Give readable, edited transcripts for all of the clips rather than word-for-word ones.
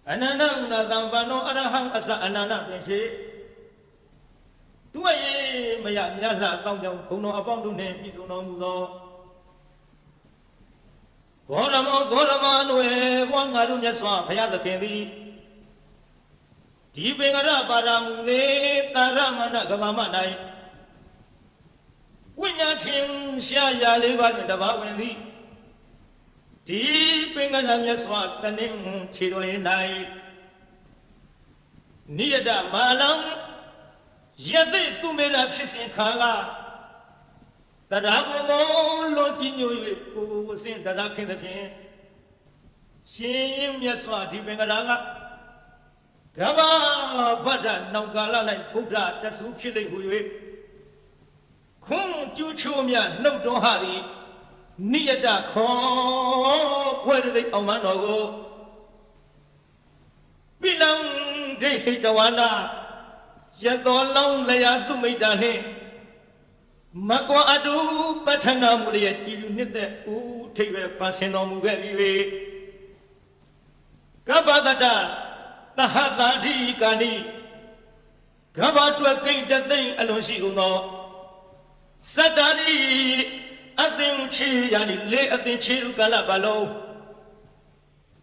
Anana Unadambano Araham Asa Anana Pinshi Tuaye Maya Yala Tongyo Kuno upon the name Pisuno Mudo Gorama, one Marunya Swap, Hayata Kendi Keeping a Paramule, Taramana Gamamanai When your team Shaya Liva in the Bawendi Deeping a Namyaswat, the name Chido night Near the Malam Yade to me up she's in Kala that I will looking you who was in the rock in the pen. Shim Yaswa, deeping a ranga Gaba, Bada, Nogala, like Buddha, that's who killing who you Kung Juchumia, no Dohari, near the call, where do they Omanogo? Bilang de Hitawana, Yadolong Laya to me dane. Makwa adu patana mulia you need the oo take a passino mugabi. Kabadada, the Hadadi Gani Gaba to a paint that thing alone she will know. Sadari, I think she and lay at the chill galabalo.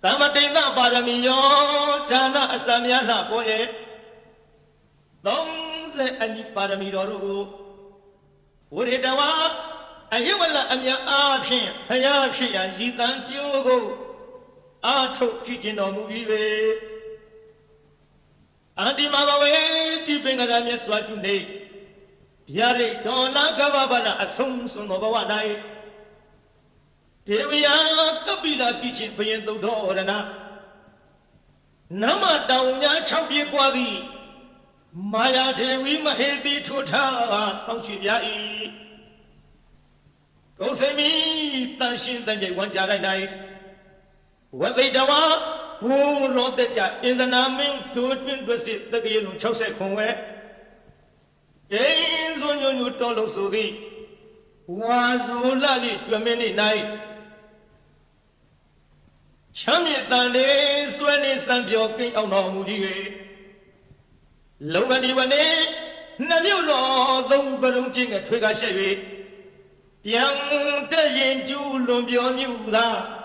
Tamatena Paramio, Tana Asamiana boy. Don't say any Paramiro. Would it and you will let me option, Hayashi, and she thank you go. I took kitchen or movie. Auntie Mama way to bring a damn swat today. Yari, don't like a assume some over one night. Here we are, the Bila kitchen paying the door and up. Nama down ya champion quadi. Maya Devi Mahedi Tuta, Aushiyai. Go say me, Tashin, then they want Jara night. What they dawa, poor Lord that in the naming pure twin twisted the Gil Chose Conway. James on your Tolo Sudi was Ulali to a many night. Champion Swanny Sambio King of Nomudi. Loganiwane, Nanulo, though Barunking a trigger shavy. Young Dayan Julumbion Yuda.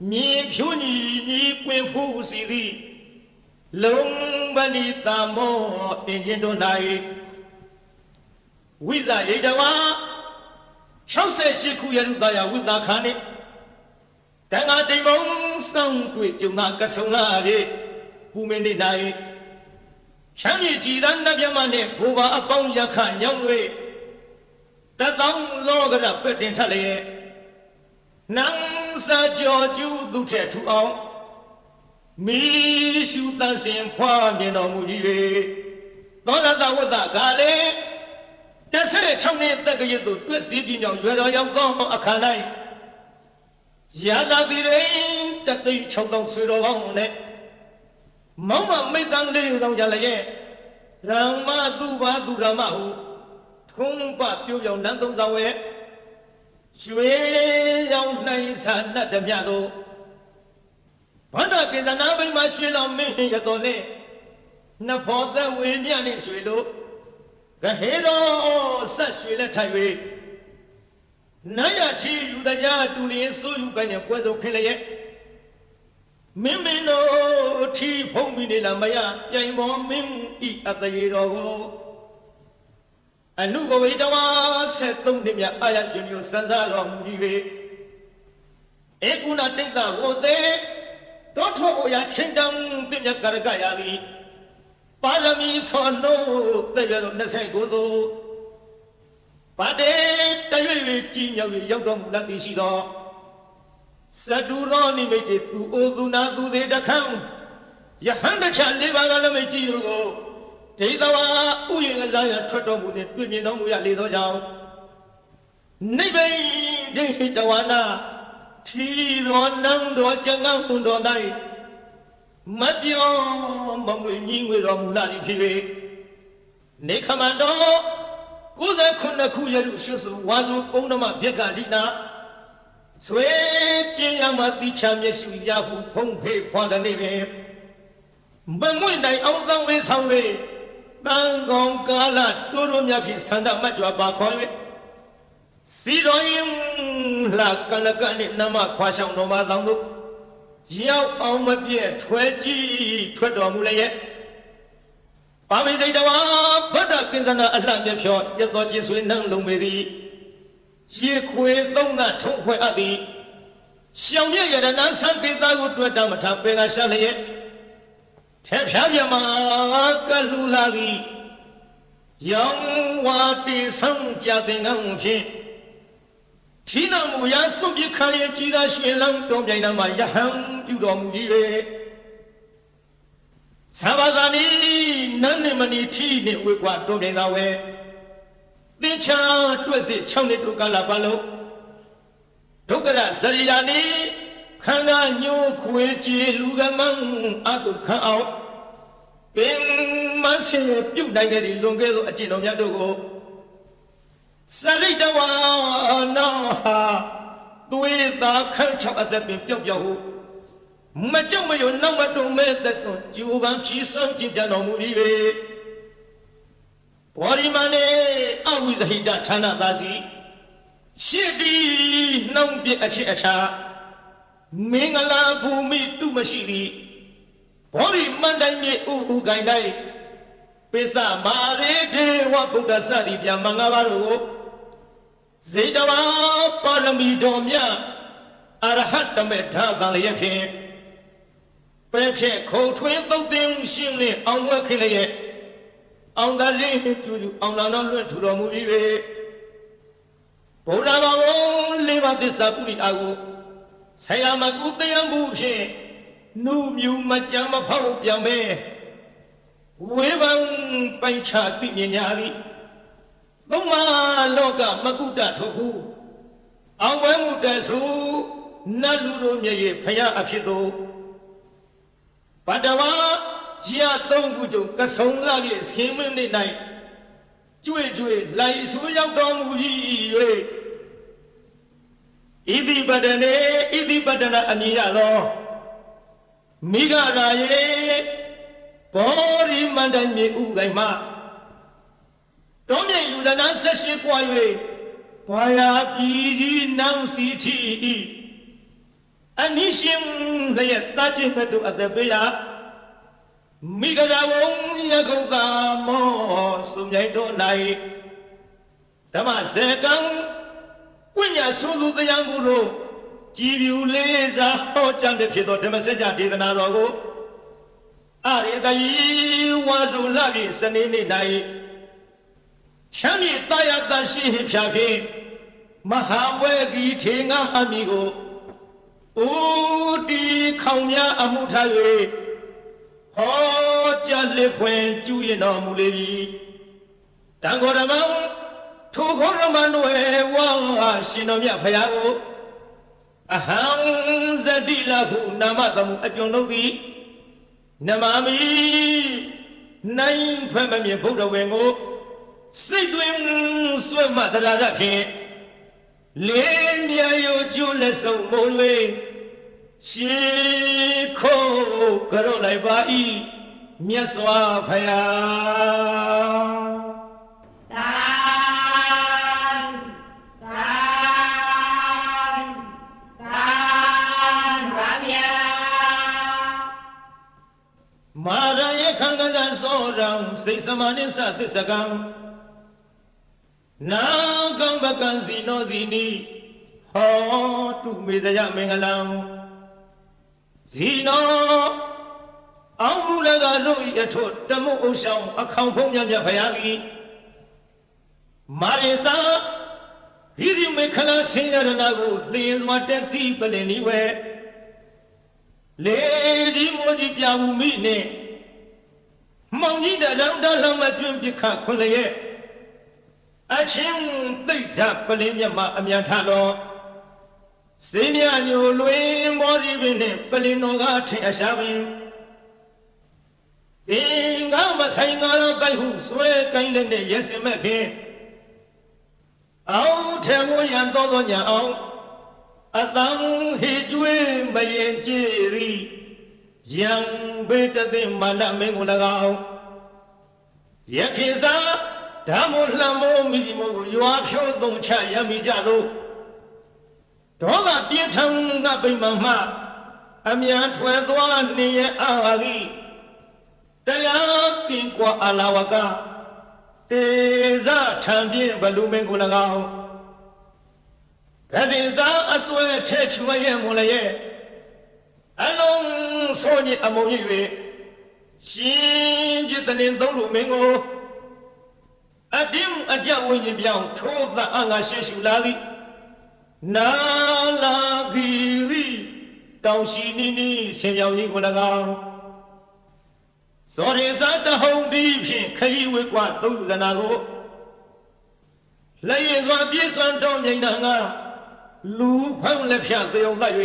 Me puny, ni quimpu city. Long Banita more in Yendonai. With a Edawa, shall say Shikuyadaya with the Kani. Tanga demon sound to it, you not Gasolari, who many night. Chami Jidan Yamane, Buba upon Yakan, young way. The long log up in Tale. Nang sa George, Luce to all. Me shoot the same farm in Omudi. Donada with the galley. That's a chummy that you do, twisted in your young gong, a canai. Yaza the rain that they choked on Sudo on it. Mama made them live on Yalaye. Rama Duba Duramahu. Tumba Puyo Nando Zawe. Shue young nice and not the Miado. Panak is an abbey machine on me, Yadone. Napo the Windian in Swido. Gahero such will let I Naya chi the yard to the so you can have weather kill Mimino tea pomini la maya, Yamon Mim eat at the hero. And no go away said Tumia Ayash your sons along the Ekuna think that what they don't talk ya kingdom, Dimya Karagayali. Parami saw no, they were on the same good. Pade, Tayu, Kinya, Yogam, Latishido. Saduroni made it to Oduna do the account. Yahanda shall live on a material. Tadawa, Uyazaya, Trotom with it, Twin, we are little down. Nebe, they hit the one. Tiro, Nando, Jangamundo night. Mabio, Mammy, with Romulani Pive. Nekamando. Kuza kuna kuya shusu wazu onama bigadina swe yamati chamye su yahu pongpe kwanda nebe မမွင့်နိုင်အောင်သောဝေဆောင်၍တန်ကောင်ကာလတိုးတိုးမြတ်ဖြင့်ဆန္ဒမတ်ကြွပါခေါ်၍စီတော်ရင်လာကလကနှင့်နမခွာဆောင်တော်မှာတောင်းတို့ရောက်အောင်မပြည့်ထွဲကြည့်ထွက်တော်မူလည်းရဲ့ပါမိစိတ်တော်ဗဒ္ဒကင်္စနာအလှမြဖြောရတော်ကြီးဆွေနှံလုံးပေသည်ရေခွေသုံးကထုံးခွဲအပ်သည်ရှောင်မြရတနာစံကေတာကိုတွေ့တာမထပေကရှာလျက်ထဲဖြားပြမှာကလူလာသည်ရောင်ဝါတေဆောင်ကြတဲ့ငုံဖြင့်ထီနာမူရာစွန့်ပစ်ခါရင်ကြည်သာရွှင်လောင်းတော်ပြိုင်တော်မှာယဟန်ပြုတော်မူပြီးပဲသဘာသာနီနန်းနေမနီထီနှင့်ဝေကွာတော်ပြိုင်တော်ဝဲသင်္ချာတွက်စစ်6နှစ်တို့ကာလပတ်လုံးဒုက္ခရဇရိယာနီခန္ဓာညိုးခွေကြည်လူကမန်းအတုခံအောင်ပင်မဆင်ပြုတ်နိုင်တဲ့ဒီလွန်ခဲ့သောအကျင့်တော်များတို့ကိုစရိတဝါနောဟာသွေးသားခန့်ချောက်အသက်ပင်ပျောက်ပျောက်ဟုမကြောက်မရွံ့နောက်မတုံမဲ့သက်စွန်ဂျူပန်ဖြီးဆောင်ကြည်ကြတော်မူပြီးပဲဘောရီမနေအဝိဇဟိတဌာနသာစီရှစ်တီနှောင်းပြအချစ်အချာမင်္ဂလာဘူမိတုမရှိသည်ဘောရီမန္တိုင်မြေဥဥကိုင်တိုင်းပိစမာရေဒေဝဗုဒ္ဓစသည်ပြမင်္ဂလာတို့ကိုဇေတဝါပါရမီတော်မြတ်အရဟတမေထာတန်လျက်ဖြင့်ပဲဖြင့်ခုံထွင်းသုတ်သင်ရှင်းလင်းအောင်ဝဲခင်းလျက်အောင်သာလေးကျူကျူအောင်လာတော်လွတ်ထူတော်မူပြီးပဲဗုဒ္ဓဘာသာလေးပါးသစ္စာပုရိအာကိုဆရာမကူတရားမှုဖြင့်နုမြူမကြမ်းမဖောက်ပြန်ပဲဝေဘံပိုင်ချသိမြင်ညာသည်သုံးမလောကမကုတ္တထုဟုအောင်ဝဲမှုတဆူနတ်လူတို့မြေဖယားအဖြစ်သို့ဗတ္တဝါရသုံးခုကြုံကဆုံလာပြည့်ဆင်းမင်းနေ၌ကျွေကျွေလိုက်ဆူရောက်တော်မူပြီး၍ဣတိပတနေဣတိပတနာအမည်ရသောမိဂရာယေဘောရီမန္တမြေဥကိုင်မှတော်မြတ်ယူဇနာဆက်ရှိပွား၍ဘာယာပြည်ကြီးနောင်စီထီအနိရှင်လျက်တာချင်းမဲ့တို့အသက်ပေးရာမိဂရာဝံယခုတ်တာမောစုံမြိုက်တော်၌ဓမ္မစေကံဝိညာဆုသူတရားမှုတို့ကြည်ပြူလေးစားဟောကြားတဲ့ဖြစ်သောဓမ္မစကြာဒေသနာတော်ကိုအရေတယီဝါစုလပြီစနေနေ့၌ချမ်းမြေတာယာတရှိဖြာဖြင့်မဟာဝဲကီထေငါအမိကိုဦးတီခေါင်များအမှုထား၍ဟောကြားလက်ဖွင့်ကျူးရင်တော်မူလေပြီတန်ခေါ်ဓမ္မထိုခေါ်ဓမ္မတို့ရဲ့ဝါရှင်တော်မြတ်ဖရာကိုအဟံဇတိလဟုနာမတမှုအကျွန်ုပ်သည်နမမီနိုင်ဖွဲ့မမြင်ဗုဒ္ဓဝင်ကိုစိတ်တွင်ဆွဲမှတရားရဖြင့်လေးမြရိုကျိုးလက်ဆုံးမိုး၍ရှေခိုးကြောက်လိုက်ပါ၏မြတ်စွာဘုရားသာမာရယေခံကံသောရောင်စိတ်စမနိသသစ္စကံနာကံပကံစီနောစီနီဟောတုမေဇယမင်္ဂလံဇီနောအောင်မူလကတို့၏အထွတ်တမုတ်ဥဆောင်အခေါင်ဖုံးမြတ်မြတ်ဖရာသည်မာရိစာဟိရိမေခလာဆင်းရတနာကိုလျင်စွာတက်စီပလင်ဤဝဲလေဒီမိုးကြီးပြမှုမိနှင့်မောင်ကြီးတရံတလမတွင်ပြခခွန်လျက်အချင်းသိဒ္ဓပလင်းမြတ်မှာအမြန်ထတော်စေမြညိုလွင်မောဒီပင်နှင့်ပလင်းတော်ကထင်အရှာပင်အင်္ဂမဆိုင်ငါတော့ပိုက်ဟုဆွဲကိုင်းလက်နဲ့ရက်စင်မဲ့ဖြင့်အောင်ထဲဝရန်တော်သောညာအောင်အတံဟေကျွေးမရင်ကြည်သည် ယံဘေတသိမာနမင်းကို၎င်းယခေစာဓမ္မလှမောမိမို့ကိုရွာဖြိုးသုံးချရမိကြသောဒေါသပြင်းထန်ကပိမှန်မှအမြန်ထွက်သွားနေရအာဂိတရားကင်ကွာအလာဝကတေဇထံပြင်းဘလူမင်းကို၎င်းကစင်စာအစွဲထက်ချွေရမလရဲ့အလုံးစောညအမုံကြီး၍ရှင်จิตတင်သုံးလူမင်းကိုအတင်းအကြဝိညာဉ်ပြောင်းထိုးသအငါရှေ့ရှုလာသည်နာလာဂီရိတောင်ရှိနီနီဆင်ပြောင်ကြီးကို၎င်းဇောရင်စာတဟုန်ဒီဖြင့်ခရီးဝေကွာသုံးလူဇနာကိုလက်ရင်စွာပြေးစွမ်းတော်မြိန်တန်ကလူဖုံးလက်ဖြတ်သေုံသတ်၍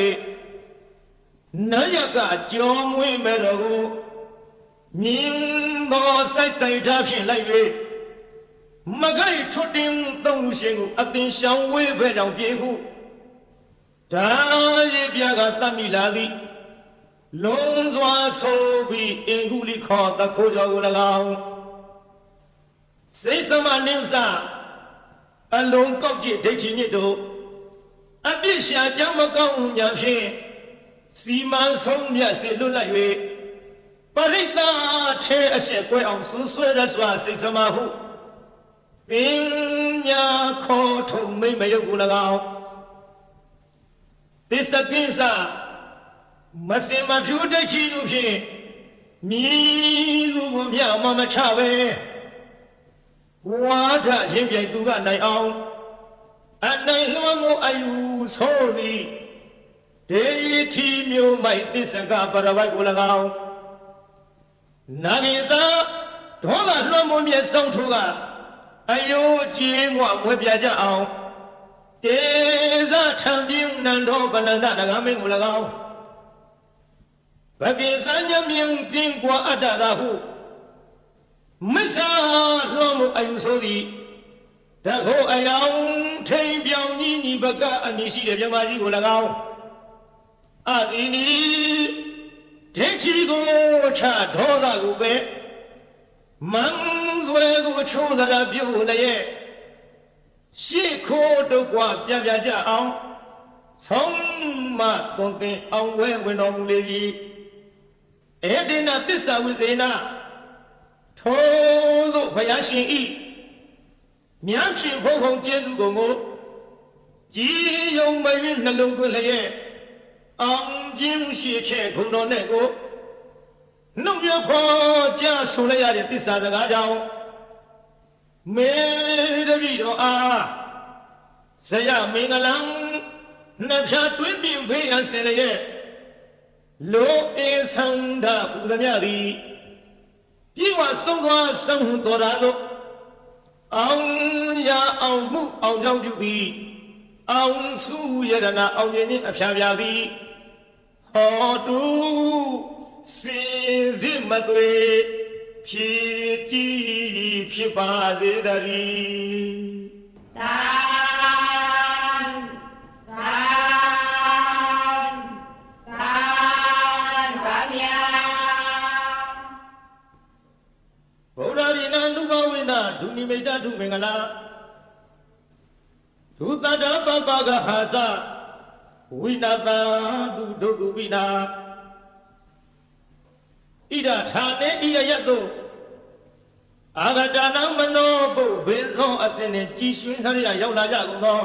နာယကကြောမွေးမဲ့တော်ကိုမြင်းတော်ဆိုင်ဆိုင်ထားဖြင့်လိုက်၍မကိုက်ထွတ်တင်သုံးလူရှင်ကိုအသင်ရှောင်ဝေးပဲကြောင့်ပြေဟုဒါရည်ပြကတတ်မိလာသည်လုံးစွာဆိုပြီးအင်္ဂုလိခေါ်တခိုးကြောကို၎င်းစိတ်စမနိစ္စအလုံးကောက်ကြည့်ဒိဋ္ဌိမြစ်တို့အပြစ်ရှာကြောင့်မကောင်းညာဖြင့်စီမံဆုံးမြတ်စေလွတ်လိုက်၍ပရိသတ်ထဲအဆက်ကွဲအောင်ဆူဆွဲရစွာစိတ်စမဟုပညာခေါ်ထုံမိမယုတ်ကို၎င်းသစ္စကိစ္စမစင်မဖြူတချီတို့ဖြင့်မြည်သူကိုမြမမချပဲဝါဒချင်းပြိုင်သူကနိုင်အောင်အနိုင်လွှမ်းကိုအယူဆိုသည်ဒေထီမျိုးမိုက်သစ္စကပရဝတ်ကို၎င်းနာဂိစာဒေါသလွှမ်းမိုးမြဲဆောင်ထုကအယိုးကြီးမွမွေပြကြအောင်တေဇထံပြင်းနန္ဒောဗနန္ဒတကမင်းကို၎င်းဘဂိစညမြင်းပြင်းကွာအတ္တသာဟုမစ္ဆာလွှမ်းမိုးအယူဆိုသည်တခိုးအယောင်ထိန်ပြောင်ကြီးညီဘကအမည်ရှိတဲ့မြမကြီးကို၎င်းအာဇီနီဒိဋ္ဌိကိုချဒေါသကိုပဲမန်းစွဲကိုချိုးသရာပြုတ်လျက်ရှေ့ခိုးတော့ကွာပြန်ပြကြအောင်ဆုံးမသွန်သင်အောင်ဝဲဝင်တော်မူလေပြီဧတေနသစ္စာဝိဇေနထိုသို့ဘုရားရှင်ဤမြတ်ရှင်ဘုံဘုံကျေးဇူးကုန်ကိုကြည်ယုံမယွနှလုံးသွင်းလျက်အောင်ခြင်းရှိချက်ဂုဏ်တော်နဲ့ကိုနှုတ်ရဖော်ကြဆိုလိုက်ရတဲ့သစ္စာစကားကြောင့်မေတ္တိတော်အားဇယမင်္ဂလံနှဖြာတွင်ပြင်ဖေးရန်စင်ရဲ့လောအေသန္တာဟူသမျှသည်ပြေဝဆုံးသွားဆုံးတော်တာသို့အောင်ရအောင်မှုအောင်ကြောင့်ပြုသည်အောင်စုယရနာအောင်ရင်နှင့်အဖျားပြသည်ဟောတုစင်စစ်မသွေဖြည့်ကြည်ဖြစ်ပါစေတည်းတန်တန်တန်ပါဗျာဗုဒ္ဓရိနနုဘဝိနဒုနိမိတ်တုမင်္ဂလာဒုတတပပကဟာသဝိနတဒုဒုတုပိနာဣဒထာနေဣယယတုအာဂတနံမနောပုဘေဇောအစင်နဲ့ကြည်ရွှင်ခရရောက်လာကြကုန်သော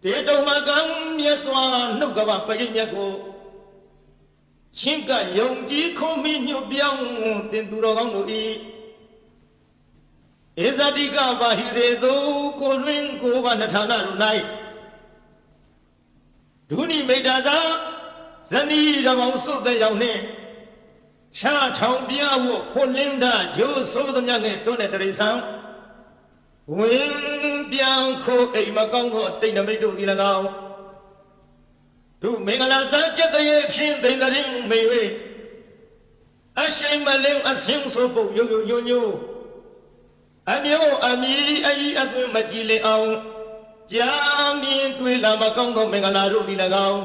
တေတုံမကံမြတ်စွာနှုတ်ကပပရိမြတ်ကိုချင်းကယုံကြည်ခုံမိညွတ်ပြောင်းတင်သူတော်ကောင်းတို့ဤဧဇတိကဘာဟိရေတုကိုတွင်ကိုဘာနှထာနာတို့၌ဒုနိမိတ်တာသာဇနီးတော်ကောင်းစုတဲ့ရောက်နှင့်ချာထောင်ပြဖို့ဖို့လင်းတာဂျိုးဆိုးသမျှနဲ့တွန်းတဲ့တရိษံဝင်းပြန်ခိုးအိမ်မကောင်းသောတိတ်နမိတ်တို့သည်၎င်းသူမင်္ဂလာစာကြက်တရေဖြင့်ဒိန်တရင်မေ၍အရှိန်မလင်းအစင်းဆိုဖို့ယုံယုံညွညွအမျိုးအမီအကြီးအသွင်မကြည်လင်အောင်ကြာမြင်တွေ့လာမကောင်းသောမင်္ဂလာတို့သည်၎င်း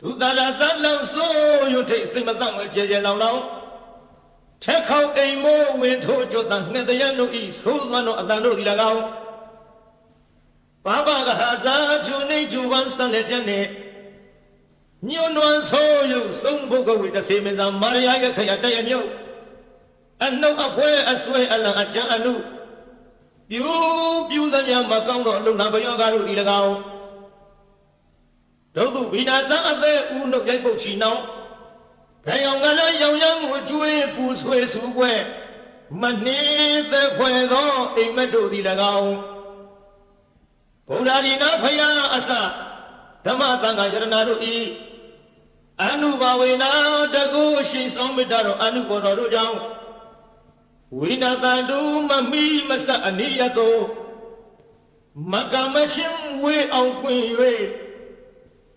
ဒုသာရဇလောင်ဆိုးရွထိတ်စိတ်မတန့်ဝဲကြဲကြဲလောင်လောင်ထက်ခေါအိမ်မိုးဝင်ထိုးကြတန်ငှက်တရန်တို့ဤသိုးသွမ်းတို့အတန်တို့ဒီ၎င်းဘာဘာကဟာဇာဂျူနေဂျူဝန်ဆန်လက်ကျန်နဲ့ညွန်နွန်ဆိုးရုပ်ဆုံးဘုတ်ကဝေတစေမင်းသားမာရယာရဲ့ခရတရမြုပ်အနှုတ်အဖွဲအဆွဲအလံအကြံအနုပြူသမျှမကောင်းသောအလုံနာဘယောဂတို့ဒီ၎င်းဒုက္ခဝိနာဇအသက်ဦးနှုတ်ရိုက်ပုတ်ချီနှောင်းခံရောင်ကလည်းရောင်ရမ်းကိုကျွေးပူဆွေးစုပွဲမနှင်းသက်ခွဲသောအိမ်မက်တို့သည်၎င်းဘုရားဒီနာဖယားအစဓမ္မသံဃာယရဏတို့ဤအနုဘာဝေနာတကုရှိဆောင်မေတ္တာတော်အနုဘောတော်တို့ကြောင့်ဝိနာတန်တုမမီမဆအနိယတောမကမရှင်ဝေအောင်ကွင်၍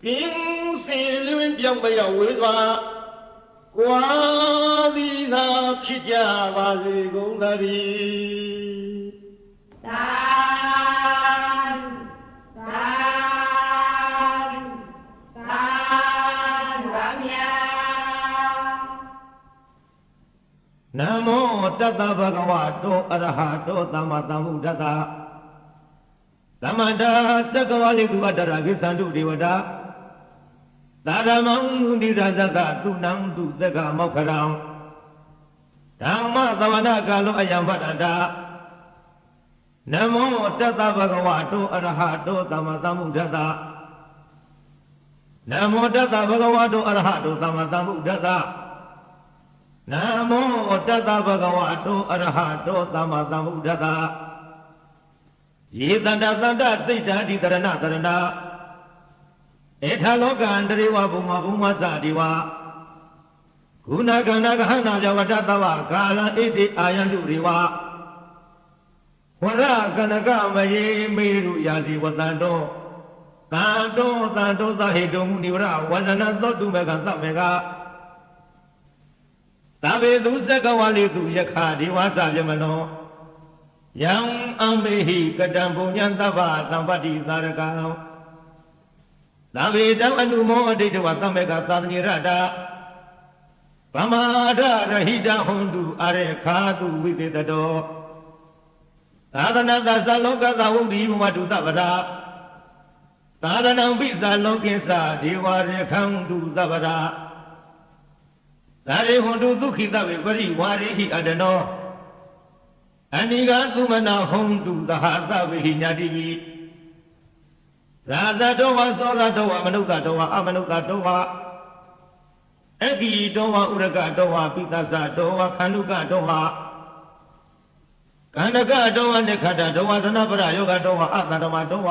ကင်းစင်လွင်ပြောင်းမရောက်ဝေစွာကွာသည်သာဖြစ်ကြပါစေကုန်သတည်းသာနမောတတ္တဗဂဝတောအရဟတောသမ္မာသမ္ဗုဒ္ဓတ္တသမန္တာသက္ကဝါလိသူအတ္တရာကိသန္တုဒေဝတာသာရမောနိရဇတသုနံတုသက္ကမောခရံဓမ္မသဝနာကာလောအယံဗတ္တတာနမောတတ္တဗဂဝတောအရဟတောသမ္မာသမ္ဗုဒ္ဓတ္တနမောတတ္တဗဂဝတောအရဟတောသမ္မာသမ္ဗုဒ္ဓတ္တနမောတတ္တဗဂဝတောအရဟတောသမ္မာသမ္ဗုဒ္ဓတ္တယေတန္တသန္တစိတ်ဓာတိတရဏတရဏဧထလောကံတရေဝဘုံမဘုံမသတိဝဂုဏကန္နကဟနာဇဝတ္တသဝကာလံဣတိအာယန္တုရေဝဝရကနကမယေမေရုယာစီဝတန္တောတန္တောသဟေတုမုနိဝရဝဇနသောတုမေကံသမေကသဗ္ဗေသူသက္ကဝါလိသူယခဒီဝါစပြမနောယံအံမေဟိကတံပုညံသဗ္ဗသံပတ္တိသာရကံသဗ္ဗေတံအနုမောအဋိတဝသမ္မေကသာသနိရတဗမာဒရဟိတဟွန်တုအရေခာတုဝိသေတတောသာသနာသသလောကသဝုဒ္ဓိဘဝတုသဗ္ဗရာသာသနံပိသလောကိသဒေဝရေခံတုသဗ္ဗရာသာရေဟွန်တုဒုက္ခိတဝေပရိဝါရိဟိအတနောအနိကသုမနာဟွန်တုသဟသဝေဟိညာတိပိရာဇတောဝသောရတောဝမနုဿတောဝအမနုဿတောဝအဂိတောဝဥရကတောဝပိသသတောဝခန္ဓုကတောဝကန္နကတောဝနိခတတောဝသနပရယောဂတောဝအတ္တဓမ္မတောဝ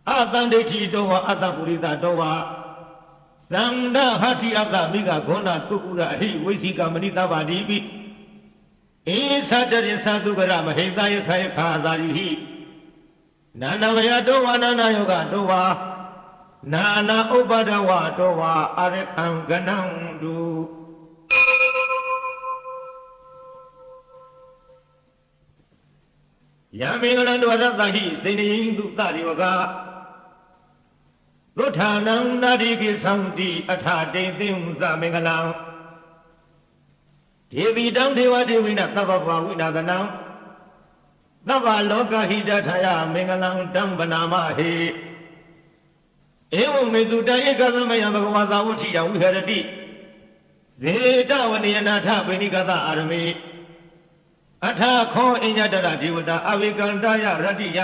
အတ္တဒိဋ္ဌိတောဝအတ္တပုရိသတောဝသန္ဒဟတိအတ္တမိကဂောဏကုကုရအဟိဝိသိကမဏိတဗ္ဗတိပိဧသတရိသသုကရမဟိတယခယခာသာရိဟိနာနာဝယတောဝနာနာယောဂတောဝနာနာဥပဒဝတောဝအရခံကနံတုယမေငလံတောရတ္တဟိစေနယိတုတရိဝကလုထာနံနာတိကိသံတိအထတေသိံဇမေငလံဒေဝီတံဒေဝဒေဝိနသဗ္ဗဗဝိနာသနံသဗ္ဗလောကဟိတထာယမင်္ဂလံတံပနာမဟေဧဝံမေတုတဧကသမယဘဂဝါသာဝဋ္ဌိယဝိဟရတိဇေတဝနိယနာထပိဏိကသအာရမေအထခောအညတရဒေဝတာအဝိကန္တယရတ္တိယ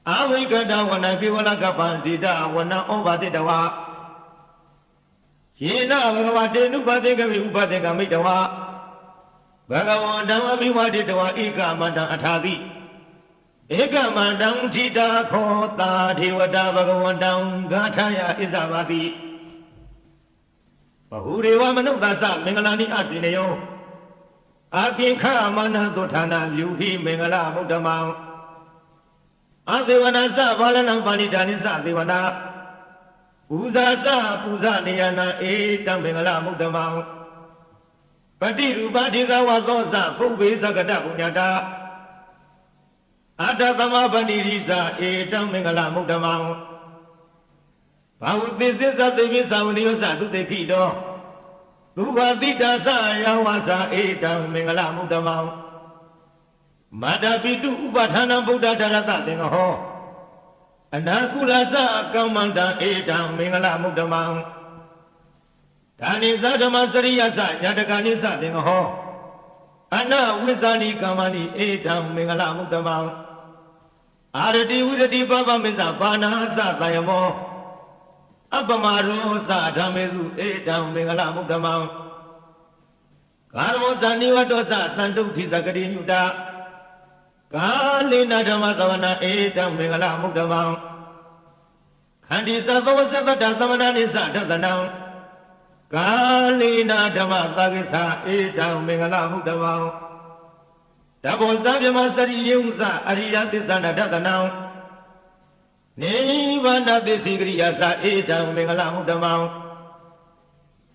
အဝိကတဝနကေဝလကပံဇေတဝနဩဘာတိတဝယေနဘဂဝတေနုပတေကဝိဥပတေကမိတဝဘဂဝန္တံအဘိဝတိတဝဧကမန္တံအထာတိဧကမန္တံထိတာခောတာဒေဝတာဘဂဝန္တံဂါထာယဣဇဝတိဘဟုရေဝမနုဿသမင်္ဂလာနိအစိနယောအာကိခမနသုဌာနမြူဟိမင်္ဂလမုဒ္ဓမံအသေဝနာသဘာလနံပါဠိဒါနိသသေဝနာပူဇာသပူဇာနေယနာဧတံမင်္ဂလမုဒ္ဓမံပတိရူပတိကဝသောသပုဗ္ဗေသကတပုညတာအတ္တသမပဏိရိသဧတံမင်္ဂလမုဒ္ဓမံ ဘာဝတိသစ္စာသေပိသာဝနိယောသသူတေခိတောသူဘာတိတာသယဝါစာဧတံမင်္ဂလမုဒ္ဓမောမတ္တပိတုဥပဌာနဗုဒ္ဓဓရတသင်္ဃဟောအနာကုလသကမ္မန္တံဧတံမင်္ဂလမုဒ္ဓမောဒါနိသဓမ္မစရိယသညတကနိသသင်္ဃဟောအနဝိဇာနိကမ္မနိဧတံမင်္ဂလမုဒ္ဓမောအာရတိဝိရတိပပမေသဘာနာသတယမောအပမရောသဓမ္မေစုဧတံမင်္ဂလမုဒ္ဓမောကာရမောဇာနိဝတ္တောသတန်တုဋ္ဌိသကတိညုတာကာလေနဓမ္မသဝနာဧတံမင်္ဂလမုဒ္ဓမောခန္တီသသောသတ္တသမဏနိသဒသနံကာလေနဓမ္မသကိသဧတံမင်္ဂလမုဒ္ဓမောတဘောဇဗြမစရိယေဥသအရိယသစ္ဆနာဒသနံနိဗ္ဗာန်သစ္စိကရိယာသဧတံမင်္ဂလမုဒ္ဓမော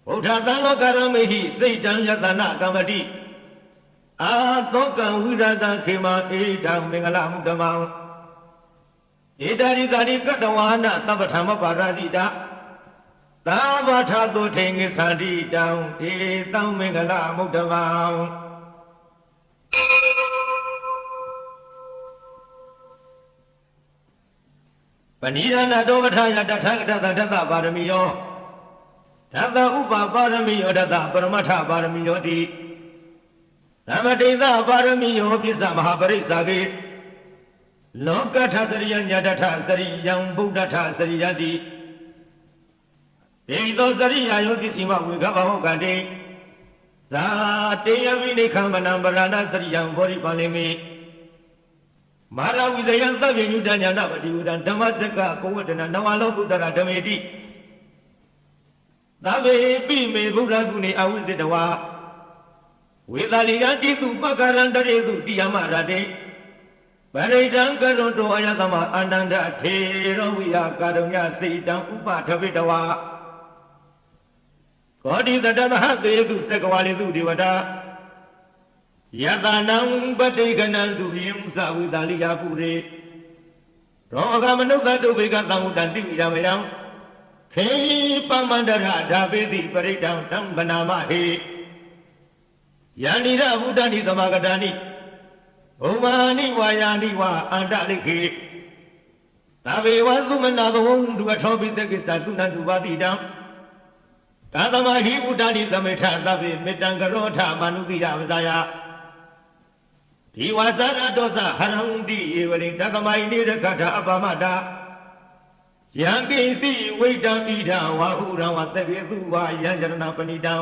ဘုဒ္ဓသံဃကရမေဟိစိတ်တံယတနာကမ္မတိအာသောကံဝိရဇခေမဧတံမင်္ဂလမုဒ္ဓမောဧတရိတာရိကတဝါနသဗ္ဗဓမ္မပါရဇိတာသာဝထာသုထေငိသန္တိတံဒေတံမင်္ဂလမုဒ္ဓမောပဏိဒနာတောပဋ္ဌာယတထာဂတသဒတပါရမီယောဒတဥပပါရမီယောဒတပရမထပါရမီယောတိသမတိသပါရမီယောပစ္စမဟာပရိစ္ဆာကေလောကထစရိယညတထစရိယံဗုဒ္ဓထစရိယတိဒေသောစရိယာယောပစ္စည်းမဝေကဘဟောကတိဇာတေယဝိနိခမနံပရဏစရိယံဘောရိပါလိမိမာရဝိဇယံသဗ္ဗညုတညာနာပတိဝဒံဓမ္မစကပဝတ္တနာနဝလောကုတ္တရဓမေတိသဗ္ဗေပိမေဗုဒ္ဓဂုဏေအဝိဇ္ဇတဝါဝေသာလီယတိတုပက္ခရံတရေတုတိယမရတေပရိဒံကရုံတောအယသမအာနန္ဒထေရောဝိယကာရုညစေတံဥပထဗိတဝါကောတိတတသဟသေတုသကဝါလေတုဒေဝတာယတနံပတိကနံတုယံသဝိသာလိယပုရေရောဂမနုဿတုဘေကသံဝတ္တတိမိရမယံခေပမန္တရဓာပေတိပရိဒံတံဗနာမဟေယန္တိရဗုဒ္ဓနိသမဂတနိဘုမာနိဝါယာနိဝါအန္တလိခေသဗ္ဗေဝသုမနာဘဝံဒုအထောပိတကိစ္စသုဏတုပါတိတံကာသမဟိဗုဒ္ဓနိသမေထသဗ္ဗေမေတ္တံကရောထမနုတိရဝဇာယဒီဝါစာရတောသဟရံတိဧဝရိတသမယိနေရခထအပမတာယံကိစီဝိတံဣဒဝါဟုရံဝသဗ္ဗေသူဝါယံယရဏပဏိတံ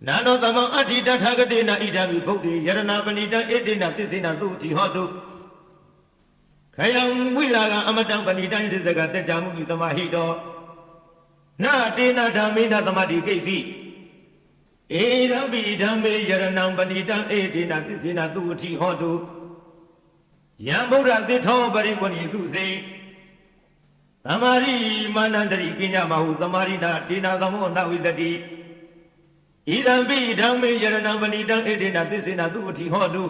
နာနောသမံအဋ္ဌိတထာဂတိနာဣဒံမိဗုဒ္ဓေယရဏပဏိတံဣတိနာသစ္စေနာသုတိဟောတုခယံဝိလာကအမတံပဏိတံဣတိစကတေကြမှုမိသမဟိတောနာတေနာဓမ္မေနသမတိကိစီဧရံပိဓမ္မေယရဏံပဏိတံဣတိနာသစ္စေနာသုတိဟောတုယံဗုဒ္ဓသစ္ထောပရိဝဏိသူစေသမာရိမာနန္တရိကိညမဟုသမာရိနာတေနာသမောနဝိသတိဣဒံပိဓမ္မေယရဏံပဏိတံဣတိနာသစ္စေနာသုတိဟောတု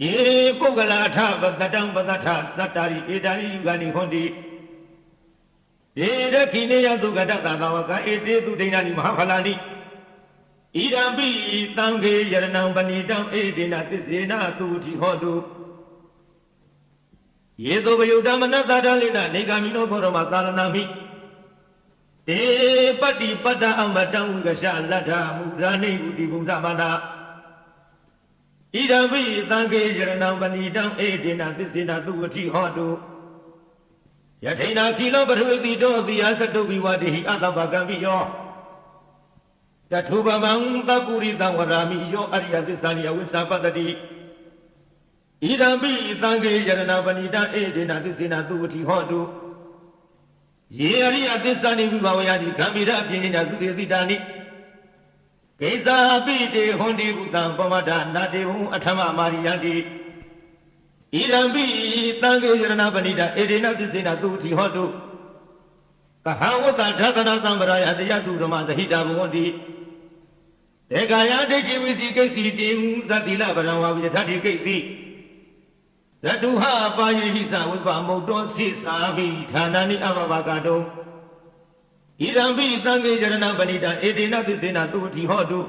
ယေပုဂ္ဂလာထပတတံပတထသတ္တာရိဧတာရိယုဂာနိဟောတိဧရခိနေယသုကတသသာဝကဧတေသူဒိဏနိမဟာဖလာနိဣဒံပိသံဃေယရဏံပဏိတံဣတိနာသစ္စေနာသုတိဟောတုယေသောဘယုတမနတတလိနာနေဂာမိနောဘောရမသာလနာမိတေပတ္တိပတ္တအမတံဝိကရှလတ္ထမူရာနိဥတိဘုံသမန္တာဣဒံပိသံဃေယရဏံပဏိတံဣတိနာသစ္စေနာသုဝတိဟောတုယထိနာခိလောပထဝေတိတောတိယသတုဘိဝတိဟိအတ္တပကံပိယောတထုပမံသပုရိတံဝရာမိယောအရိယသစ္စာနိယဝိသပတ္တိဣဒံပိသံဃေယရဏပဏိတံဧတေနသစ္စေနသုဝတိဟောတုယေအရိယသစ္စာနိဝိဘဝယတိဂံဗီရအပြင်းညာသုတေတိတာနိကိစ္စာပိတေဟွန်တိဘုတံပမဒနာတေဝံအထမမာရိယတိဣဒံပိသံဃေယရဏပဏိတံဧတေနသစ္စေနသုဝတိဟောတုကဟဝတ္တဓသနာသံဗရာယတယတုဓမ္မဇဟိတာဘဝန္တိတေကာယဒိဋ္ဌိဝိစီကိစီတိသတိလဗရံဝါဝိထတိကိစီသ tu ha pa ye hi sa we pa mo to si sa bi thanani ababa ka do idambi tange jarana banita edina tisena tu thi ho tu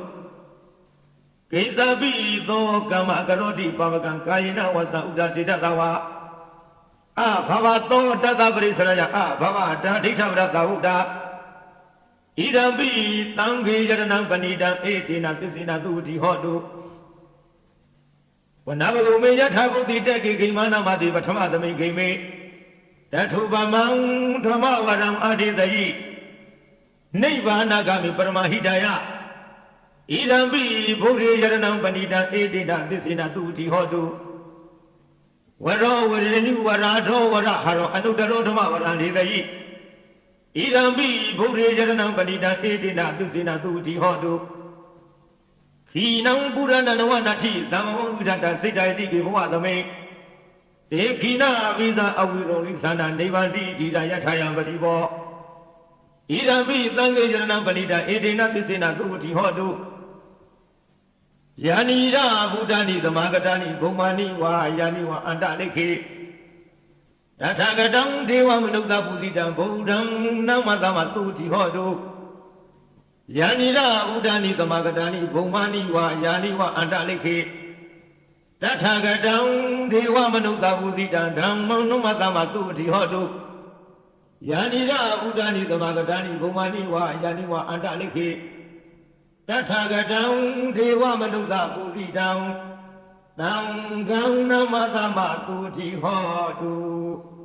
Kesabi to kama karoti pavakan kayina wasa udasita tawa bhava to tata parisaraya bhava ta dikha vrata uda idambi tange jarana banita edina tisena tu thi ho tu Wanavago me yathago di teki gimana mati pathama thami gime Tathu pamang dhamma varam adhidayi Nibbana gami paramahidaya Idambi bhuri yaranam panita edina tisina tuti hotu Varo varenyu varadho varaharo anudaro dhamma varandhidayi Idambi bhuri yaranam panita edina tisina tuti hotu Kinang Purana Nawanati, Damon Vidata Sita Digi Muadame, Ekina Visa Awiro Sana Nevandi, Didayataya Vadibo, Idabi Tangajana Vanita, Edina Tisina Guti Hodu, Yanira Budani, the Magadani, Bumani, Wa Yaniwa Andaleki, Yatagadam, Dewa Munuka Budita, Budam, Namadama Tuti Hodu. Yanira Udani the Magadani, Bumani wa Yani wa Andaleke Tataga down, Dewa Manuka Buzita, down Monumatama Tuti Hodu Yanira Udani the Magadani, Bumani wa Yani wa Andaleke Tataga down, Dewa Manuka Buzita, down Namatama Tuti Hodu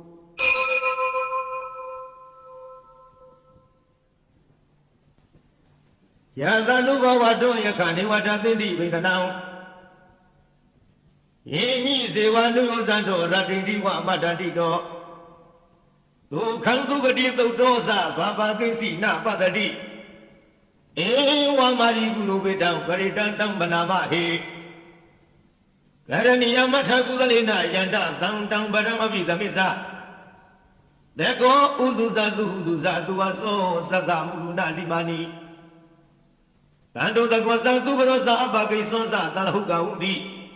Yadanubawato Yakani Watati Vidanao Yemi Sevanu Santo Ratindi wa Matadido Tu Kangubadi Dosa Baba Kesi Na Patadi Ewa Mari Guru Vedam Karitan Tambanama He Garani Yamata Kudalina Yanda Tang Badamavi Damisa Deko Uzuza Duaso Sagamuna Limani Tando the Gwasa Dubarosa Abaki Sosa Talahuga Udi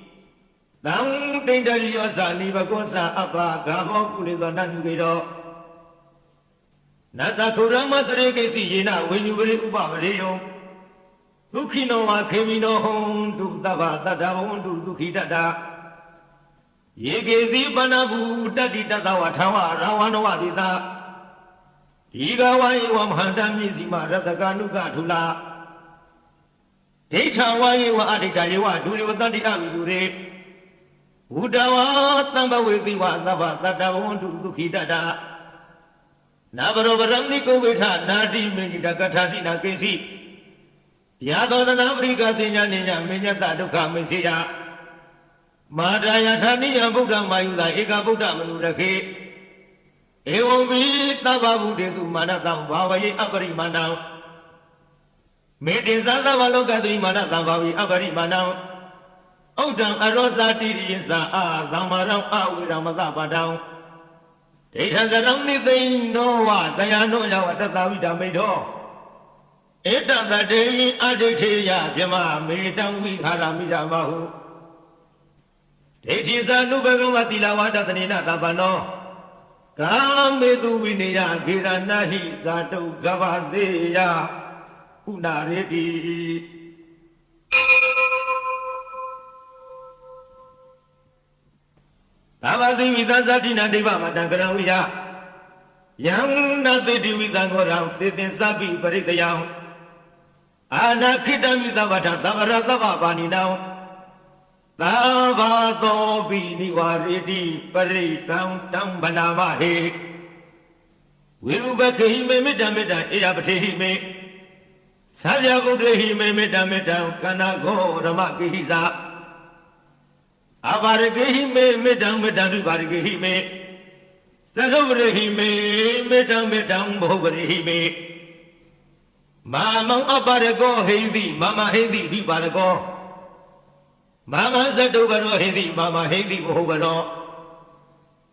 Down Dindariosa Nibagosa Abba Gabo Kulizo Nanugido Nasa Kurama Sarekesi Yena when you will Ubario Lukino Kemino home to Dava Tadavon to Lukidada Yegezi Banabu Dadita Watawa Rawanoadita Igawai Wamhanda Mizima Rataganuga Tula Data why you are Adita, you are doing what the Amure Udawa Tamba with the one that I want to look it at. Never over Ramnico with her, Nadi, Minita Katasina Kesi. Yado than Africa, the Yanina, Minata to come and see ya. Madaya Tania Buddha, Mayuda, Ega Buddha, Manurake. It won't be Tababu de Manata, Bawaye Abarimanao. Made in Santa Valoga di Manatavi Abarimanao. Odam Arosa Tidiza, Zamaram, Awiramada down. It has a only thing, no what, they are no Yawatavida Medo. It does the day Aditia, Yama, made down with Haramida Mahu. It is a Nubagatila Watatanina Tabano. Come with Winia, Giranahi, Sato Gavadea. Unaredi Avadi Vidazatina Deva Matangarawiya Yang Nati Vidangora, Titin Sabi Parikayam Anakita Vidavata, Tavarata Bani now Tavato Biniwaridi Paritam Tambanavahe Wilbakahime Medameda Eabtehime Sajagudehi Medamedam Kanago Ramakiza Avaragehi Medam Medan Vargehime Sadorehi Medam Boverehi Mama Abarago Heidi, Mama Heidi Vibarago Mama Zadovaro Heidi, Mama Heidi Bovaro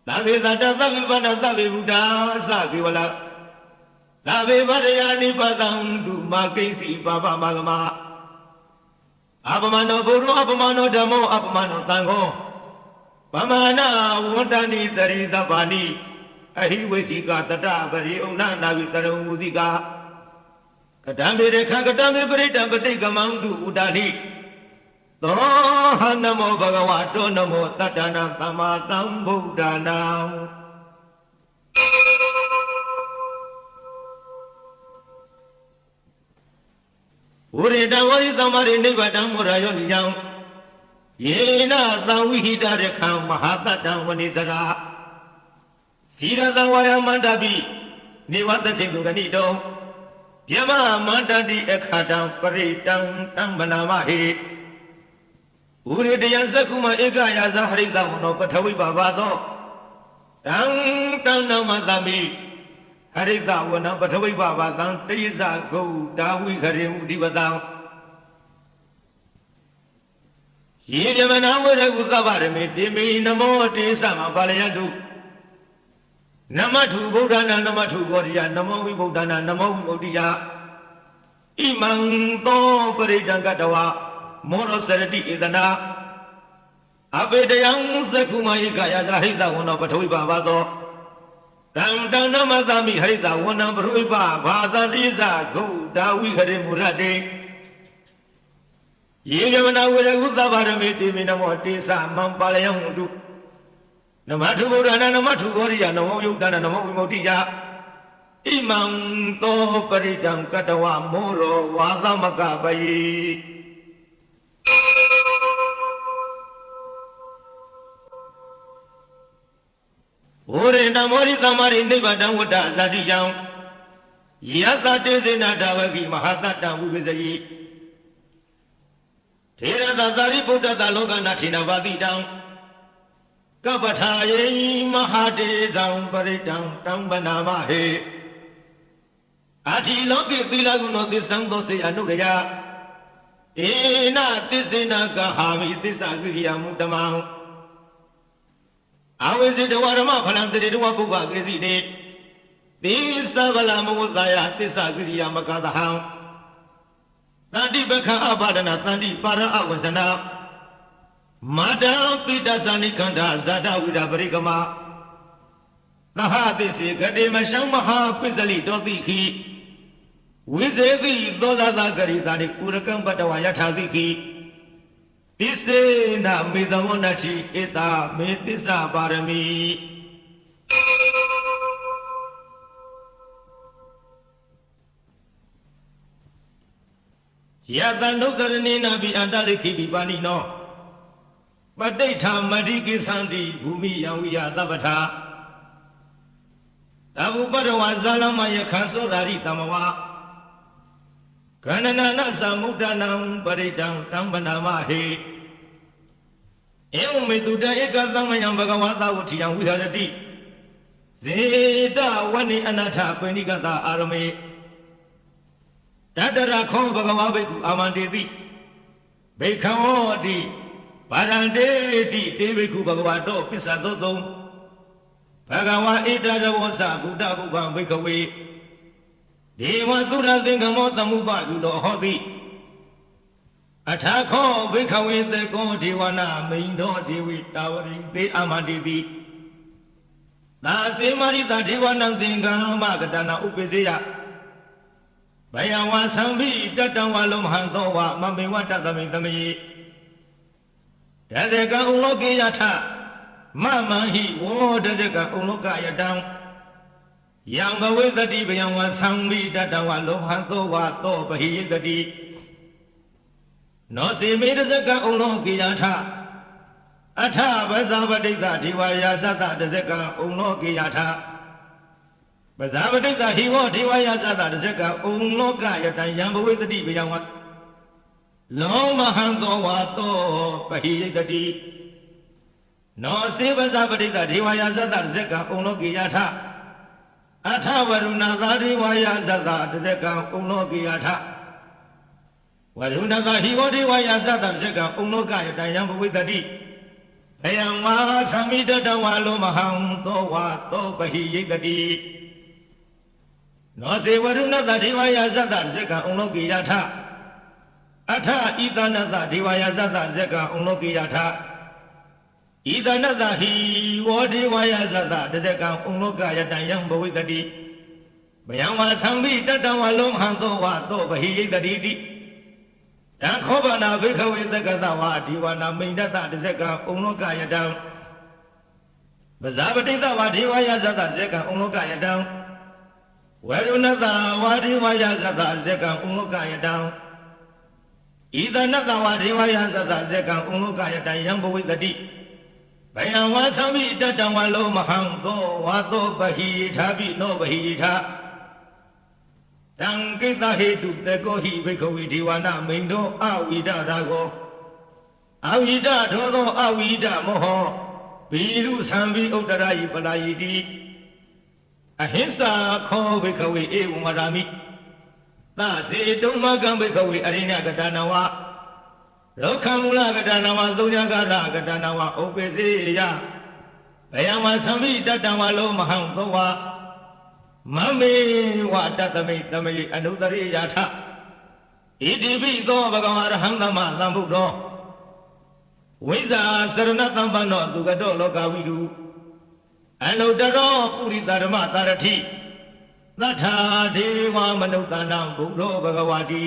Lavida Vivana Buddha Sakiwala Lave Variani Padam do Makesi Baba Magama Abamano Buru Abamano Damo Abamano Tango Pamana Wondani Darida Bani Ahiwesika Tata Bari Una Navitaramudika Kadambe Kakadame Brita Batika Mandu Udani Hanamo Bhagavato Namo Tatana Tamatam Buddhana Urida Varidamari Nivadam Murayon Yang Yena Tawihida Rekam Mahatata Vanisara Sira Tawaya Mandabi Nivata Tinduganido Yama Mandadi Ekadam Paritang Tambanamahi Uridiyan Sakuma Egaya Zahrida Uno Patawi Babado Tang Namadami Harida Wana Patawi Babadang Tisa Go Dawi Karim Divadam Yamana Udavarami Dimi Namo Tisama Balayadu Namatu Bodana Namatu Godia Namo Bodana Namo Modia Imang To Paridangadawa Moro Sarati Idana Abedayang Sakuma Igaya Zahida Wana Patawi Babado Dang Namadami Harida Wana Bruiba Badan Isa Go Dawi Karim Murade Yamana Udavarami Dimi Namo Tisama Balayamudu Namatu Bodana Namatu Goria Namo Yudana Namo Modia Imang To Paridam Katawa Moro Wadamakabayi Ore Namori Tamari Nivadam Wada Zadiyam Yata Tezina Davagi Mahatata Uvizayi Tera Dari Buddha Daloga Natina Vadidam Kapataye Mahade Zam Paridam Tambanamahe Ati Loki Tilaguno Tisangose Anuria Ena Tisina Kahami Tisagriya Mutamang I was it the Warama Palandri to Wapuba Gizide. This Savalamudaya, this Agriya Makadaham. Nandi Baka Abadana, Nandi Para Awasana. Madam Pitasani Kanda Zada with Abrigama. Naha this Kadema Shamaha Pizali Dodiki. Wizedi Dolada Garidani Urakam Batawayatadiki. This is na Midamonachi Ita Metisa Barami. Yadanukarnina be Andaliki Bibanino. But they tam Madiki Sandi, Bumi Yawiya Dabata. Tabubada was Zalamaya Kaso Rari Tamawa. Kanana Samudanam Baridam Tambanamahe Eumeduda Ekadamayam Bagawata Utiam we had a deep Zeda Wani Anata Penigata Arame Tatara Ko Bagawabe Amandedi Bekawadi Parande di Deviku Bagawado Pisadodo Bagawa Ida Wasa Buddha Bubam Bekaway Deva Dura Dingamota Muba Yudo Hodi Atako Bikawi the Go Diwana Mindo Diwi Towering the Amadibi Nasi Marita Diwana Dinga Magadana Upizia Bayawa Sambi Tatawalum Handowa Mami Watadami Dazeka Uloki Yata Mama he wo Dazeka Uloka Yadam Yamba with the Dibian was Sambi Tatawalum Handowa to Bahi the D. No se made as a Uno Giyata Ata Bazabadika Diwaya Zata the Zeka Uno Giyata Bazabadika he was Diwaya Zata the Zeka Uno Gayata Yamba with the Dibian Loma Hando Wato Pahi the D. No se Bazabadika Diwaya Zata the Zeka Uno Giyata Ata Varuna Diwaya Zata the Zeka Uno Giyata Wadunaka he wadi Wayazata Zeka Unoka Yam with the D. Ayama Samida Dawalo Maham Towa Topahi the D. No se Waduna the Diwayazata Zeka Unokiyata Ata Idana the Diwayazata Zeka Unokiyata ဤတနတ္တဟိဝေါဒေဝယသတ္တတဇကံဥလောကယတံယံဘဝိတတိဘယံဝါသံဘိတတံဝလုံးဟံသောဝါသောဘဟိယိတတိတိတံခောဘာနာဘိခဝေသက္ကတဝါဒီဝနာမိန်တတတဇကံဥလောကယတံပဇာပတိတဝါဒေဝယသတ္တတဇကံဥလောကယတံဝေရုဏတဝါဒေဝယသတ္တတဇကံဥလောကယတံဤတနတ္တဝါဒေဝယသတ္တတဇကံဥလောကယတံယံဘဝိတတိဘယံဝါသံဘိတတံဝလုံးမဟံသောဝါသောဘဟိယထာပိနောဘဟိယထာတံကိတဟေတုတကောဟိဘိခဝေဒေဝနာမိန်တောအဝိဒရာကောအဝိဒထောသောအဝိဒမောဟဘိရုသံဘိဥတ္တရာယိပလာယိတိအဟိစ္ဆာခောဘိခဝေဧဝံဝရာမိသစေတုံမကံဘိခဝေအရိညကတနဝလောကမူလကတနဝသုညကာရကတနဝဥပ္ပစေယဘယံဝသံဘိတတံဝလုံးမဟံသောဝမမေဝတတမိတမေအနုတရိယထဣတိပိသောဘဂဝါရဟံသမသံဗုဒ္ဓောဝိဇာစရဏတံပန္နောသူကတောလောကဝိတုအနုတရောပုရိသဓမ္မတာရတိသတ္ထာဒေဝမနုဿာနံဘုဒ္ဓောဘဂဝါတိ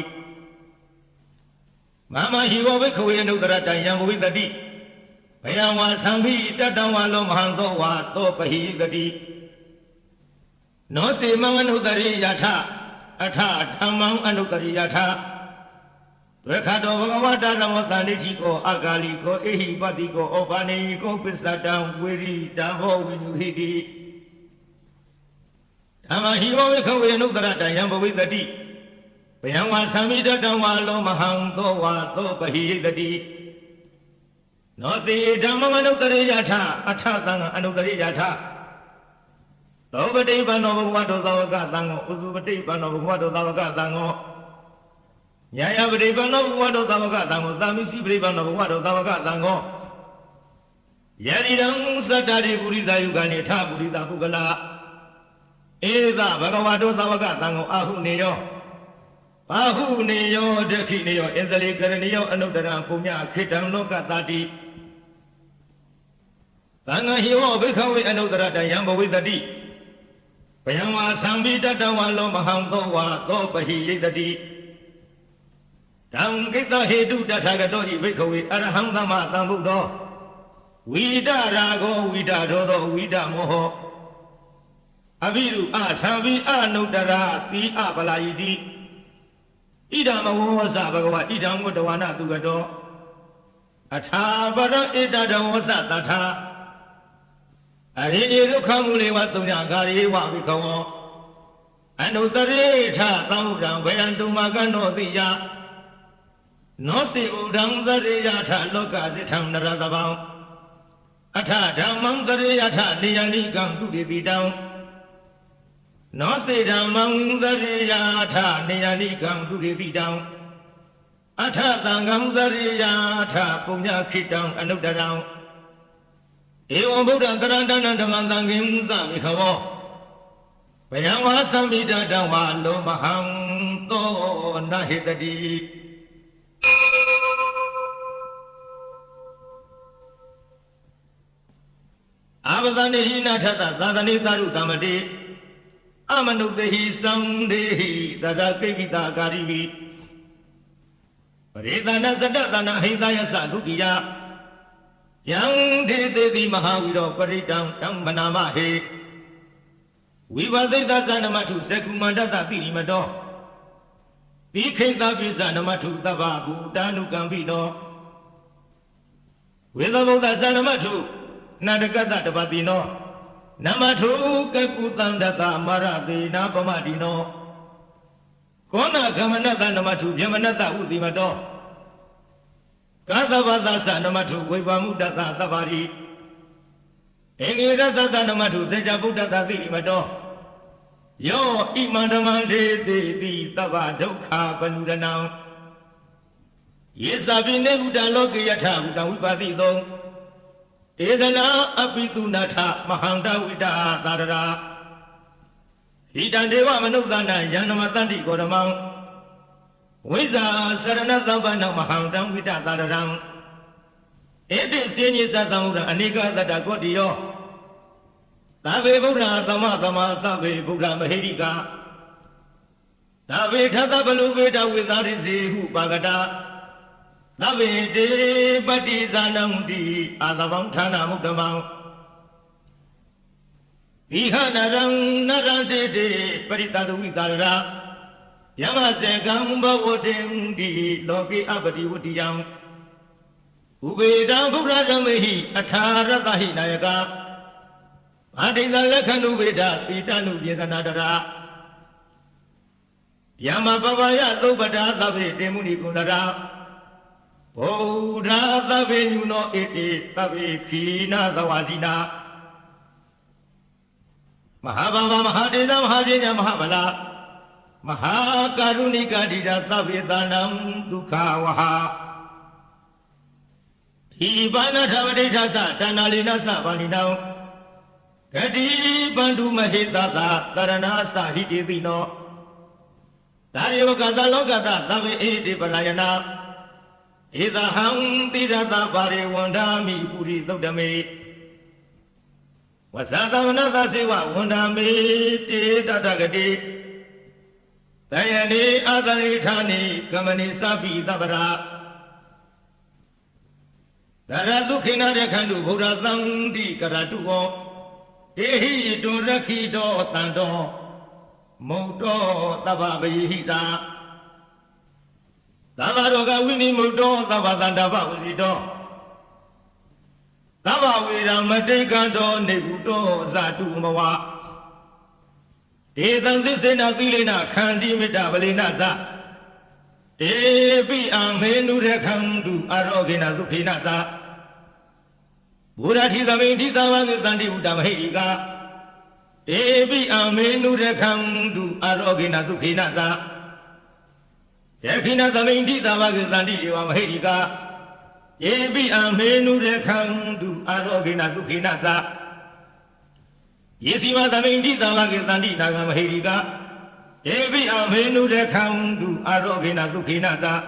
မမဟိဝဘိခဝေအနုတရတံယံဘဝိတတိဘယံဝါသံဘိတတံဝါလောမဟံသောဝါသောပဟိတတိနောစေမံအနုတရိယထအထဓမ္မံအနုတရိယထဝေခတောဘဂဝတာဓမ္မတန်ဋိဋ္ဌိကောအကာလိကောအေဟိပတိကောဩဘာနေကောပစ္စတံဝေရိတံဘောဝိနုဟိတိဓမ္မဟိဝေခဝေအနုတရတံယံဘဝိတတိဘယံဝါသံမိတတံဝါလောမဟံသောဝါသောပဟိတတိနောစေဓမ္မအနုတရိယထအထသံအနုတရိယထသောပတိပန္နောဘဂဝတောသာဝကသံဃောဥစုပတိပန္နောဘဂဝတောသာဝကသံဃောညာယပတိပန္နောဘဂဝတောသာဝကသံဃောသာမိစီပတိပန္နောဘဂဝတောသာဝကသံဃောယတိရံသတ္တရိပုရိသယုဂာနိထပုရိသပုဂ္ဂလာဧသဘဂဝတောသာဝကသံဃောအာဟုနေယောဘာဟုနေယောဒခိနေယောအဇလိကရဏီယောအနုတရံပုညခေတံလောကတတိသံဃဟိဝဘိခဝေအနုတရတယံဘဝိတတိဘယံဝါသံဘိတတဝါလောမဟံသောဝါသောပဟိယိတတိတံကိတဟေတုတထာဂတောဤဘိခဝေအရဟံသမ္မာသမ္ဗုဒ္ဓောဝိဒရာဂောဝိဒဒောသောဝိဒမောဟအဘိရုအသံဘိအနုတရာတိအပလာယိတိဣဒံမဝဝသဘဂဝဣဒံဝတ္တဝါနသူကတောအထာပရဣတတဝသတထာအရိညဒုက္ခမူလေဝသုညကာရေဝဝိခောအနုတရေထသံဃံဘယံတုမကနောတိယနောစီဥဒံသရေယထလောကစိထံနရတဗံအထဓမ္မံသရေယထနေယနိကံတုတိတိတံနောစေဓမ္မံသရေယထနေယနိကံတုတိတိတံအထသံဃံသရေယထပုညခိတံအနုတရံဧဝံဗုဒ္ဓံတရဏတံဓမ္မံသံဃိံသမိခဝောဘယံဝါသံမိတတံဝါလောမဟံသောနဟိတတိအာဘသနေဟိနာထတသာသနေသာရုတမတိအမနုတေဟိသံဒေဟိတရကိကိတာကာရိဝိပရိသနာစတတနာဟိတယသဒုတိယယံဒေသေတိမဟာဝိရောပရိတံတံမနာမဟေဝိပသိတသနမထုသကုမန္တတတိရိမတောတိခိတပိသနမထုတဗ္ဗဘူတာနုကံပိနောဝေသဗုဒ္ဓသနမထုနန္ဒကတတပတိနောနမထုကကုတန္တတမရတိနာပမတိနောကောဏကမနတနမထုဗျမနတဥတိမတောကာသဗသသနမထုဝိပမုတ္တသသဗ္ဗရိဧငေရတသနမထုသေချာဗုဒ္ဓသတိရိမတောယောဣမန္တမန္တေတိတိသဗ္ဗဒုက္ခပနုရဏံယေသပိနေဘုဒ္ဓလောကေယထဘုဒ္ဓဝိပါတိသောဧသနာအပိတုနာထမဟန္တဝိတာသာရရာဟိတံဒေဝမနုဿာနယန္နမတန္တိကောဓမံဝိဇာစရဏသဗ္ဗနမဟန္တံဝိတသာရံ Edi sini satangura anika tata kotiyo. Tabe Buddha tama tabe Buddha mahirika. Tabe thata balu beda widharisi hu bagada. Tabe de pati sanamdi adabam thana mukdamam. Iha narante de paritadu vidara. Yamasegam bavodim di loki abadi wudiyam. Ubeda Buddha Dhammehi Atharatahi Nayaka Adinda Lakhanu Veda Pitanu Yesanadara Yama Babaya Lobada Tabe Demuni Kundara Buddha Tabe Yuno Iti Tabe Kina Tawasina Mahababa Mahadeza Mahadenya Mahabala Mahakarunika Dida Tabe Danam Dukha Waha Ibana Tavadesa Tanalina Savanino Kadi Bandu Mahitata Tarana Sahiti Vino Dario Katalogata Tavi Edi Palayana Ida Ham Tirata Pari Wandami Puri Todame Wasata Vanata Siva Wandami Titagati Dayani Adani Tani Kamani Sabi Tabara Daradu Kina Rekandu Buddha Thandi Karatuo Tehi Duraki Do Tando Moto Tababi Hisa Tavaroga Winnie Mudo Tabadandaba Uzido Tava Vira Matekando Nebuto Zatu Mawa Ethan this in a Dilina Kandi Metabalina Za Devi Amenu Rekandu Arogina Lupinaza Buddha Tizamenti Tavagandi Udamahega Devi Amenu Rekandu Arogina Lupinaza Dekina Zamenti Tavagandi Wamahega Devi Amenu Rekandu Arogina Lupinaza Yesiva Zamenti Tavagandi Nagamahega Devi Amenu Rekandu Arogina Lupinaza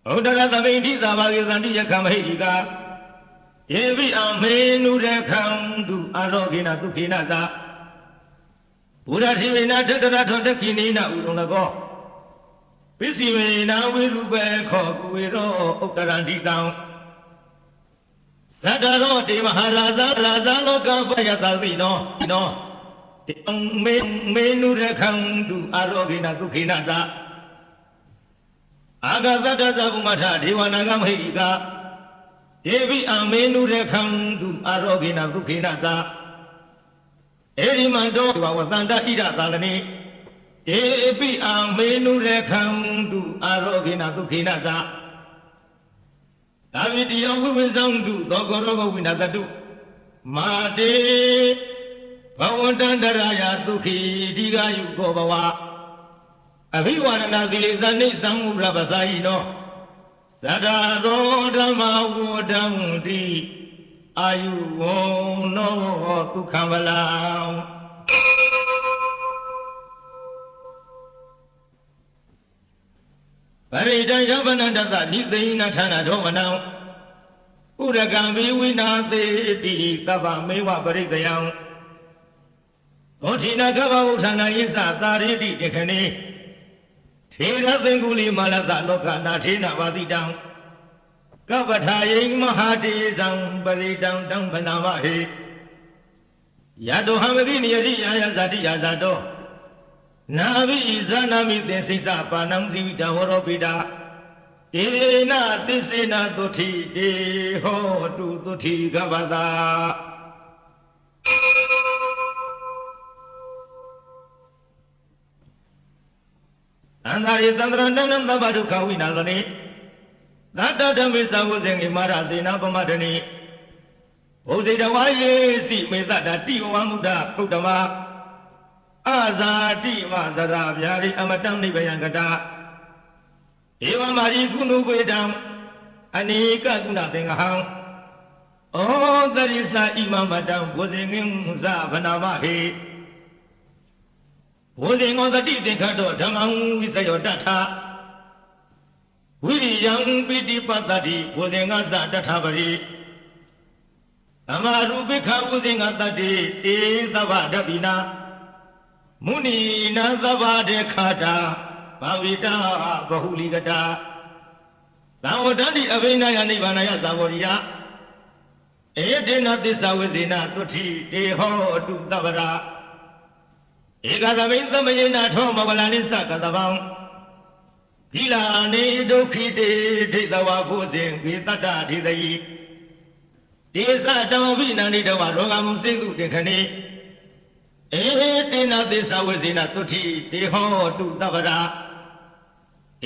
Odara Zamenti Tavagandi Yakamahega Devi Amenu Rekandu Arogina Lupinaza Buddha Tivina Tadarato Kinina Urunago Pisivina Virube Kokuiro Utarandi down Sadaro de Maharaza Razano Kapayatavino no Menu Rekandu Arogina Lupinaza Agazada Zabumata Divanagam Devi Amenu Rekandu Arogina Lupinaza Erimando Wawatanda Ida Talani Devi Amenu Rekandu Arogina Lupinaza Davidio Wizandu Dogorogo Winadadu Made Bawandandaraya Duki Diga Yugobawa Aviwana Dilizani Samura Basaino Sadaro Dama Wodamundi Ayu no Kukamala Parida Yavananda Nidina Tana Domana Uragambi Winate Di Kava Mewa Baridayam Otina Kava Utana Yesa Taridi Dekane Tira Thenguli Malata Loka Natina Vadidam Kavatai Mahadi Zambaridam Dambanamahi Yado Hamagini Yazadi Yazado Navi Zanami Desisa Panam Zita Horobida Dena Desina Doti De Ho to Doti Gavada Andari Tandranam Baduka Winadani Nata Damisa was in Maradina Pamadani Ozida Waye si Meda Tiwamuda Putama Azadi Mazara Yari Amatam Nibayangada Eva Mari Kunu Vedam Anika Gunathing Hang Oh, that is a Imamadam was in Zavanamahi Was in on the Didikato Tamang with your data ဝိရိယံပိတိပတ္တိဝဇင်္ဂသတထပရိအမရူပိခဝဇင်္ဂတတိဧသဗ္ဗဒတိနာမုနိနာသဗ္ဗဒေခတာဘာဝိတာဘဟုလိကတာသံဝတ္တိအဘိနယနိဗ္ဗာနယသဝရိယဧတေနသစ္စာဝိဇေနသုတိတေဟောတုသဗ္ဗရာဧကသမိသမယေနထောမဝလနိသကတဗံဂိလာနေဒုက္ခိတေဒိဋ္ဌဝဘုဇင်ဝေတ္တဒိသယိဒေသတမဝိနန္ဒိတဝရောဂမုစိတုတေခဏိဧတေနသစ္စာဝိဇေနသုတိတေဟောတုသဗ္ဗရာ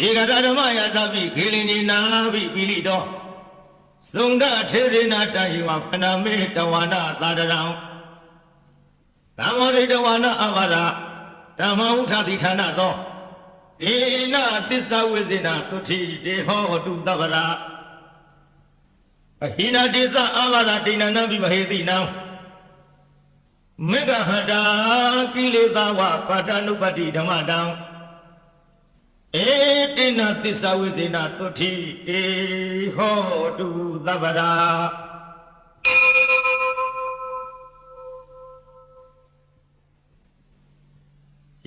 ဧကဓမ္မယသပိခေလိနေနာဘိပိလိတောသုန္ဒထေရေနာတယဝဖနာမေတဝနာသာတရံသံဝရိတဝနာအဘာရဓမ္မဥထတိဌာနသောဧနသစ္စာဝိဇေနသုတိတေဟောတုသဗ္ဗရာအဟိနာတေသအဘာရဒိဏနံပိမဟေတိနံမေဃဟတာကိလေသာဝပါဋနုပတ္တိဓမ္မတံဧတေနသစ္စာဝိဇေနသုတိတေဟောတုသဗ္ဗရာ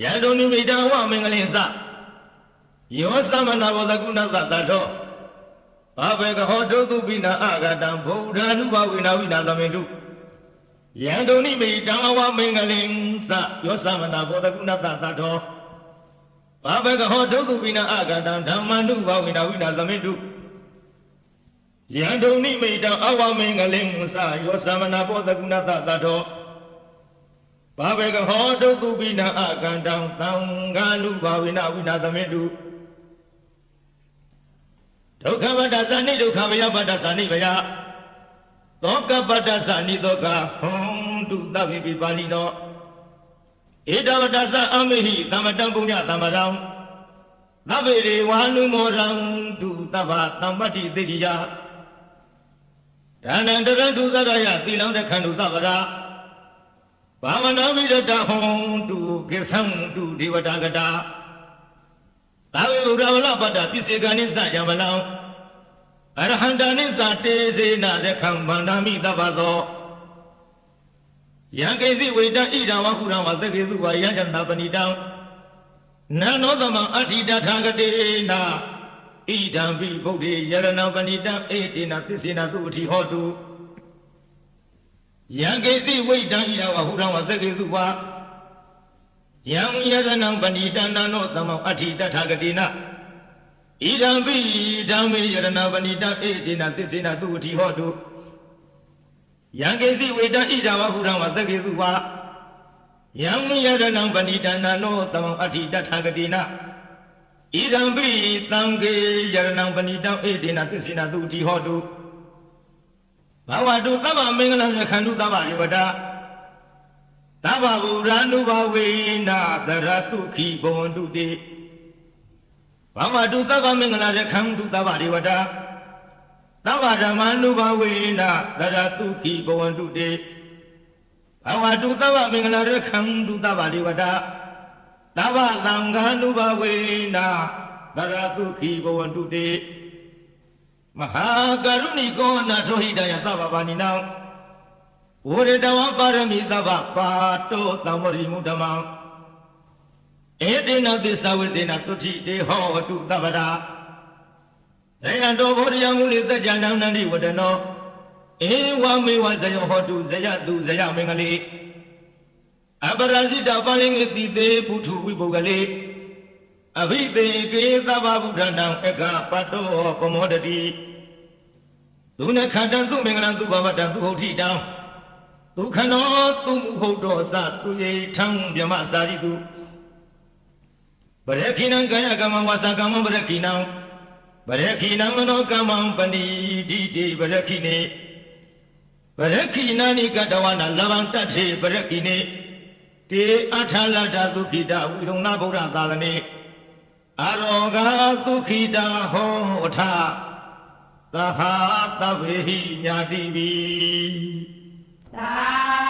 ယံတုန်နိမိတဝမင်္ဂလင်္စယောသမနာဘောဓကုဏသတ္တောဘာဘေကဟောတုတုပိနာအာဂတံဗုဒ္ဓ ानु ဘဝိနာဝိနာသမေတုယံတုန်နိမိတဝမင်္ဂလင်္စယောသမနာဘောဓကုဏသတ္တောဘာဘေကဟောတုတုပိနာအာဂတံဓမ္မ ानु ဘဝိနာဝိနာသမေတုယံတုန်နိမိတအဝမင်္ဂလင်္စယောသမနာဘောဓကုဏသတ္တောဘာဘေကဟောတုတုပိနာအာကန္တံသံဃာနုဘာဝိနာဝိနာသမေတုဒုက္ခပတ္တသနိဒုက္ခဝယပတ္တသနိဝယသောကပတ္တသနိသောကဟွန်တုသဗ္ဗေပိပါဠိနောဧတဝတ္တသအမေဟိသမ္မတံပုညသမ္မရံသဗ္ဗေရေဝါနုမောရံတုသဗ္ဗသမ္ပတ္တိသေတိယဒါနံတရတုသရယသီလံတခန္တုသဗ္ဗရာဘာဝနာမိရတဟွန်တုကိသံတုဒေဝတာကတာသာဝေဘုရားဝလပတ္တပစ္စေကနိသယံဗလံအရဟန္တာနိသတေဇေနရခံဗန္ဒာမိသဗ္ဗသောယံကိစီဝိတံဣဒံဝဟုရံဝသကေတုဝယံဇဏပဏိတံနန္နောသမံအဋ္ဌိတထာဂတေနာဣဒံပိဗုဒ္ဓေယရဏပဏိတံဧတေနသစ္စေနသုအဋ္ဌိဟောတုယံကိစီဝိတံဣဒံဝဟုရံဝသကေတုဝယံယရဏံပဏိတံနန္နောသမံအဋ္ဌိတထာဂတေနာဣဒံပိဓမ္မေယရဏပဏိတံဧတေနသစ္စေနသုအဋ္ဌိဟောတုယံကိစီဝေတံဣဒံဝဟုရံဝသကေတုဝယံယရဏံပဏိတံနန္နောသမံအဋ္ဌိတထာဂတေနာဣဒံပိသံဃေယရဏံပဏိတံဧတေနသစ္စေနသုအဋ္ဌိဟောတုဘဝတုသဗ္ဗမင်္ဂလံခန္ဓုသဗ္ဗရေဝတသဗ္ဗဗုဒ္ဓ ानु ဘဝေနာသရတုခိဘဝန္တုတေဘဝတုသဗ္ဗမင်္ဂလံခန္ဓုသဗ္ဗရေဝတသဗ္ဗဓမ္မ ानु ဘဝေနာသရတုခိဘဝန္တုတေဘဝတုသဗ္ဗမင်္ဂလံခန္ဓုသဗ္ဗရေဝတသဗ္ဗသံဃာ ानु ဘဝေနာသရတုခိဘဝန္တုတေမဟာကရုဏိကောနာထောဟိတယသဗ္ဗဗာနိနံဝရတဝပါရမီသဗ္ဗပါတောသံဝရိမုဓမ္မံဧတေနသစ္စာဝိဇေနသုတိတေဟောတုသဗ္ဗရာဇယံတောဘောဓယမူလိသัจ jana နန္တိဝတနောဧဝမေဝဇယောဟောတုဇယတုဇယမင်္ဂလေအပရဇိတပါဠိငေတိတေပုထုဝိပုဂ္ဂလေအဘိသေကေသဗ္ဗဗုဒ္ဓံအက္ခပတ္တောပမောတတိသူနခန္တံသူမင်္ဂလံသူဘဝတံသူဟုတ်ထိတံသူခဏောသူမူဟုတ်တော်စသူယေထံမြမစာရိတုပရခိနံကာယကမ္မဝါစာကမ္မပရခိနံပရခိနံမနောကမ္မံပဏိတိတေပရခိနေပရခိနာနိကတဝနာလဗံတထေပရခိနေတေအထာလတသုခိတဝိရုဏဗုဒ္ဓသာသနေအရောဂသုခိတဟောထသဟာတဗေဟိညာတိပိသာ